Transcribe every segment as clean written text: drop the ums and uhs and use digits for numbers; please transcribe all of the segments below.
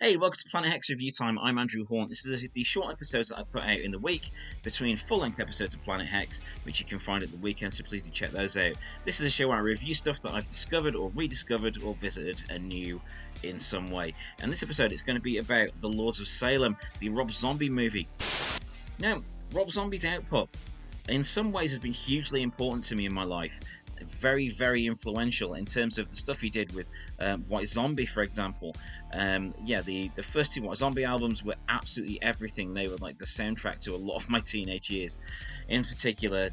Hey, welcome to Planet Hex Review Time. I'm Andrew Horn. This is the short episodes that I put out in the week between full-length episodes of Planet Hex, which you can find at the weekend, so please do check those out. This is a show where I review stuff that I've discovered or rediscovered or visited anew in some way. And this episode is going to be about the Lords of Salem, the Rob Zombie movie. Now, Rob Zombie's output in some ways has been hugely important to me in my life. Very, very influential in terms of the stuff he did with White Zombie, for example. The first two White Zombie albums were absolutely everything. They were like the soundtrack to a lot of my teenage years. In particular,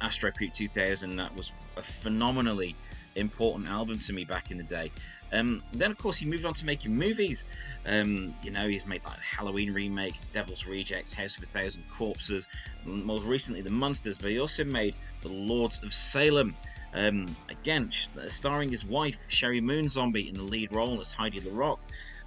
Astro Puke 2000, that was a phenomenally important album to me back in the day. Then, of course, he moved on to making movies. He's made like the Halloween remake, Devil's Rejects, House of a Thousand Corpses, most recently The Munsters, but he also made the Lords of Salem. Again, starring his wife, Sherry Moon Zombie, in the lead role as Heidi LaRock,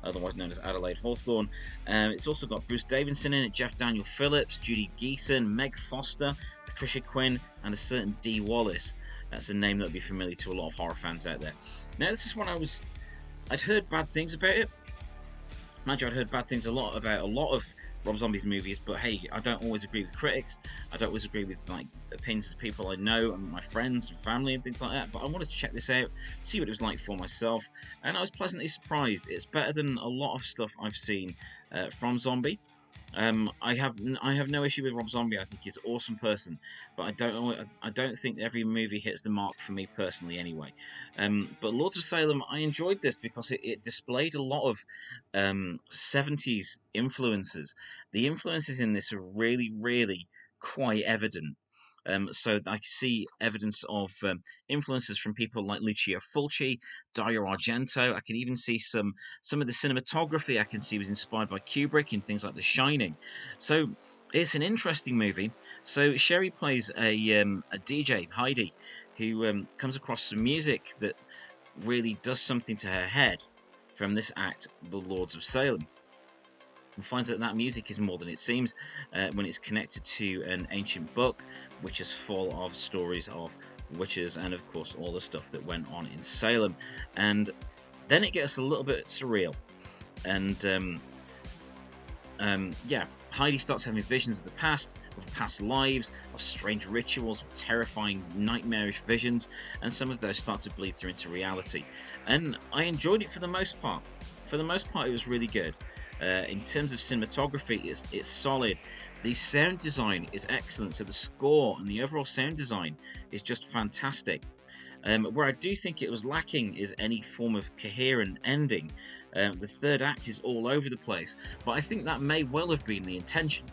otherwise known as Adelaide Hawthorne. It's also got Bruce Davidson in it, Jeff Daniel Phillips, Judy Geeson, Meg Foster, Patricia Quinn, and a certain Dee Wallace. That's a name that would be familiar to a lot of horror fans out there. Now, this is one I'd heard bad things about it. Mind you, I'd heard bad things about a lot of Rob Zombie's movies, but hey, I don't always agree with critics. I don't always agree with opinions of people I know and my friends and family and things like that. But I wanted to check this out, see what it was like for myself, and I was pleasantly surprised. It's better than a lot of stuff I've seen from Zombie. I have no issue with Rob Zombie. I think he's an awesome person, but I don't think every movie hits the mark for me personally anyway. But Lords of Salem, I enjoyed this because it displayed a lot of 70s influences. The influences in this are really, really quite evident. So I see evidence of influences from people like Lucio Fulci, Dario Argento. I can even see some of the cinematography I can see was inspired by Kubrick in things like The Shining. So it's an interesting movie. So Sherry plays a DJ, Heidi, who comes across some music that really does something to her head from this act, The Lords of Salem, and finds that that music is more than it seems when it's connected to an ancient book, which is full of stories of witches and, of course, all the stuff that went on in Salem. And then it gets a little bit surreal. And Heidi starts having visions of the past, of past lives, of strange rituals, of terrifying, nightmarish visions, and some of those start to bleed through into reality. And I enjoyed it for the most part. For the most part, it was really good. In terms of cinematography, it's solid. The sound design is excellent, so the score and the overall sound design is just fantastic. Where I do think it was lacking is any form of coherent ending. The third act is all over the place, but I think that may well have been the intention.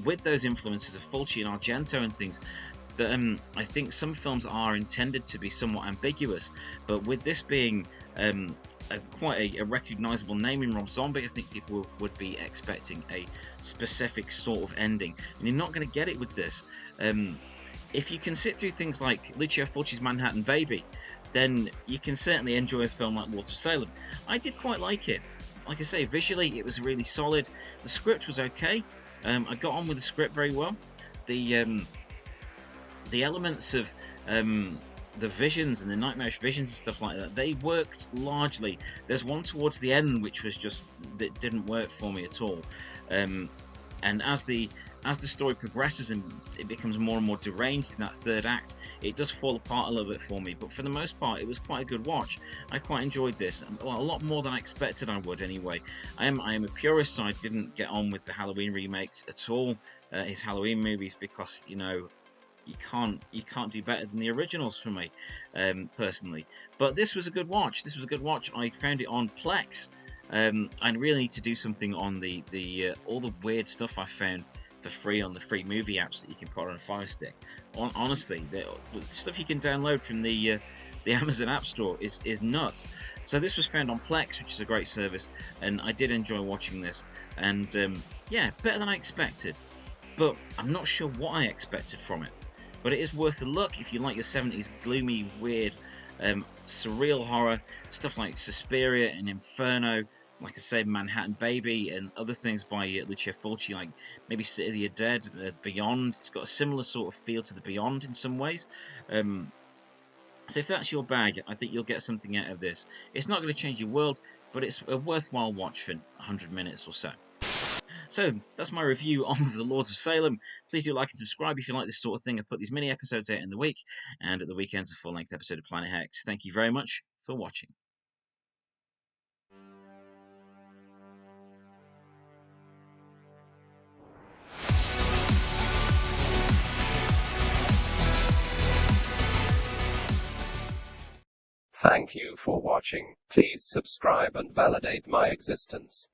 With those influences of Fulci and Argento and things, that I think some films are intended to be somewhat ambiguous, but with this being quite a recognisable name in Rob Zombie, I think people would be expecting a specific sort of ending, and you're not going to get it with this. If you can sit through things like Lucio Fulci's Manhattan Baby, then you can certainly enjoy a film like Lords of Salem. I did quite like it. Like I say, visually it was really solid. The script was okay. I got on with the script very well. The elements of the visions and the nightmarish visions and stuff like that, they worked largely. There's one towards the end which was just, that didn't work for me at all. And as the story progresses and it becomes more and more deranged in that third act, it does fall apart a little bit for me. But for the most part, it was quite a good watch. I quite enjoyed this, a lot more than I expected I would anyway. I am a purist, so I didn't get on with the Halloween remakes at all, his Halloween movies, because, you know, you can't do better than the originals for me, personally. But this was a good watch. I found it on Plex. I really need to do something on the all the weird stuff I found for free on the free movie apps that you can put on a Fire Stick. Honestly, the stuff you can download from the Amazon App Store is nuts. So this was found on Plex, which is a great service, and I did enjoy watching this. And better than I expected. But I'm not sure what I expected from it. But it is worth a look if you like your 70s gloomy, weird, surreal horror, stuff like Suspiria and Inferno, like I said, Manhattan Baby, and other things by Lucio Fulci, like maybe City of the Dead, Beyond. It's got a similar sort of feel to The Beyond in some ways. So if that's your bag, I think you'll get something out of this. It's not going to change your world, but it's a worthwhile watch for 100 minutes or so. So that's my review on the Lords of Salem. Please do like and subscribe if you like this sort of thing. I put these mini episodes out in the week, and at the weekends a full-length episode of Planet Hex. Thank you very much for watching. Thank you for watching. Please subscribe and validate my existence.